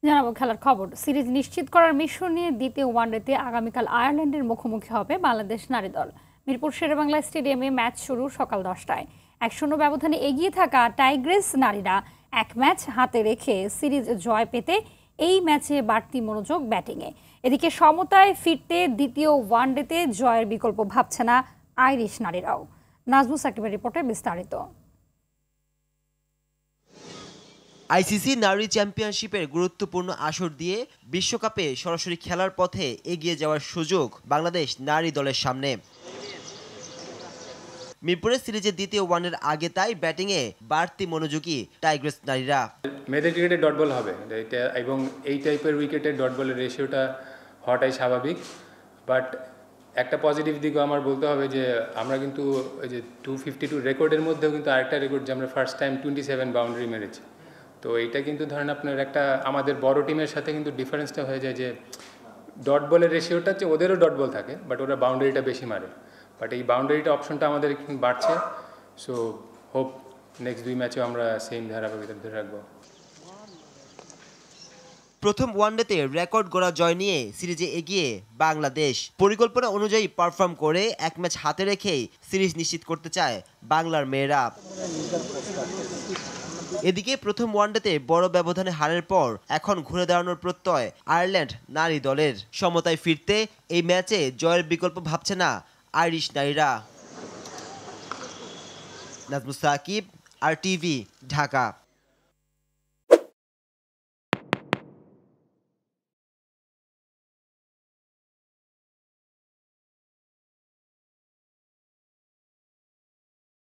জানাবো খেলার খবর। সিরিজ নিশ্চিত করার মিশন নিয়ে দ্বিতীয় ওয়ানডেতে আগামীকাল আয়ারল্যান্ডের মুখোমুখি হবে বাংলাদেশ নারী দল। মিরপুর শেরেবাংলা স্টেডিয়ামে ম্যাচ শুরু সকাল 10টায়। 1-0 ব্যবধানে এগিয়ে থাকা টাইগ্রেস নারীরা এক ম্যাচ হাতে রেখে সিরিজ জয় পেতে এই ম্যাচে বাড়তি মনোযোগ ব্যাটিংয়ে। এদিকে সমতায় ফিরতে দ্বিতীয় ওয়ানডেতে জয়ের বিকল্প ভাবছে না আইরিশ নারীরাও। নাজমুস সাকিবের রিপোর্টে বিস্তারিত। আইসিসি নারী চ্যাম্পিয়নশিপের গুরুত্বপূর্ণ আসর দিয়ে বিশ্বকাপে সরাসরি খেলার পথে এগিয়ে যাওয়ার সুযোগ বাংলাদেশ নারী দলের সামনে। মিরপুরের সিরিজের দ্বিতীয় ওয়ানের আগে তাই ব্যাটিংয়ে বাড়তি মনোযোগী টাইগ্রেস নারীরা। মেয়েদের ক্রিকেটে ডট বল হবে এটা, এবং এই টাইপের উইকেটের ডট বলের রেশিওটা হওয়াটাই স্বাভাবিক। বাট একটা পজিটিভ দিকও আমার বলতে হবে যে আমরা কিন্তু ওই যে 252 রেকর্ডের মধ্যেও কিন্তু আরেকটা রেকর্ড যে আমরা ফার্স্ট টাইম 27 বাউন্ডারি মেরেছি। তো এইটা কিন্তু ধরেন আপনার একটা আমাদের বড় টিমের সাথে কিন্তু ডিফারেন্সটা হয়ে যায় যে ডট বলের রেশিওটা হচ্ছে ওদেরও ডট বল থাকে, বাট ওরা বাউন্ডারিটা বেশি মারে। বাট এই বাউন্ডারিটা অপশনটা আমাদের একটু বাড়ছে। সো হোপ নেক্সট 2 ম্যাচেও আমরা সেম ধারাবাহিকতা ধরে রাখবো। প্রথম ওয়ানডেতে রেকর্ড গড়া জয় নিয়ে সিরিজে এগিয়ে বাংলাদেশ। পরিকল্পনা অনুযায়ী পারফর্ম করে এক ম্যাচ হাতে রেখেই সিরিজ নিশ্চিত করতে চায় বাংলার মেয়েরা। এদিকে প্রথম ওয়ানডেতে বড় ব্যবধানে হারের পর এখন ঘুরে দাঁড়ানোর প্রত্যয় আয়ারল্যান্ড নারী দলের। সমতায় ফিরতে এই ম্যাচে জয়ের বিকল্প ভাবছে না আইরিশ নারীরা। নাজমুস সাকিব, RTV, ঢাকা।